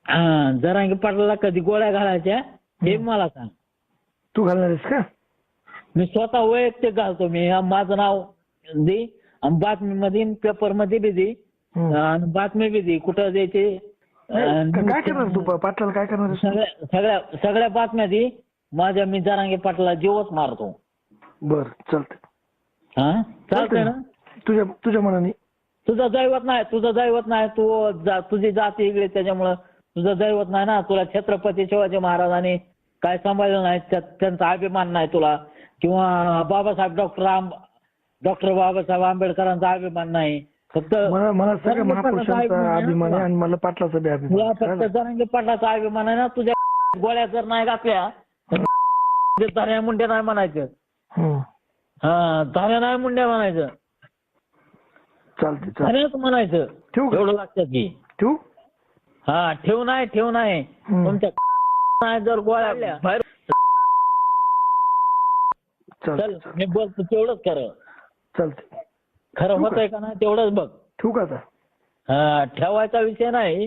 जरांगे पाटलाला कधी गोळ्या घालायच्या हे मला सांग. तू घालणार आहेस का? मी स्वतः वैयक्तिक घालतो. मी माझं नाव दे आणि बातमीमध्ये पेपर मध्ये बी दे आणि बातमी बी दे कुठं द्यायचे. काय करणार तू पाटलाला काय करणार आहेस? सगळ्या बातम्या दे. माझ्या मी जरांगे पाटला जीवच मारतो. बर चालतंय. हा चालतंय ना? तुझ्या मनाने. तुझं दैवत नाही. तुझी जाती वेगळी त्याच्यामुळं तुझं दैवत नाही ना. तुला छत्रपती शिवाजी महाराजांनी काय सांभाळलं नाही, त्यांचा अभिमान नाही तुला. किंवा डॉक्टर बाबासाहेब आंबेडकरांचा अभिमान नाही. फक्त मला सगळ्या महापुरुषांचा अभिमान आहे आणि मला पाटलाचा बी अभिमान तुला आहे. फक्त जरांगे पाटलाचा अभिमान आहे ना. तुझ्या गोळ्या जर नाही घातल्या तर धाऱ्या मुंड्या नाही म्हणायचं. धाऱ्या नाही मुंड्या म्हणायचं. चालते धाऱ्याच म्हणायचं. ठेवू का? एवढं लक्षात घे. ठेवू? हा ठेव नाही. तुमच्या नाही जर गोळ्या बाहेर चल मी बोलतो तेवढंच खरं. चालते. खरं होतंय का नाही तेवढंच बघ. ठेवू का आता? हा ठेवायचा विषय नाही.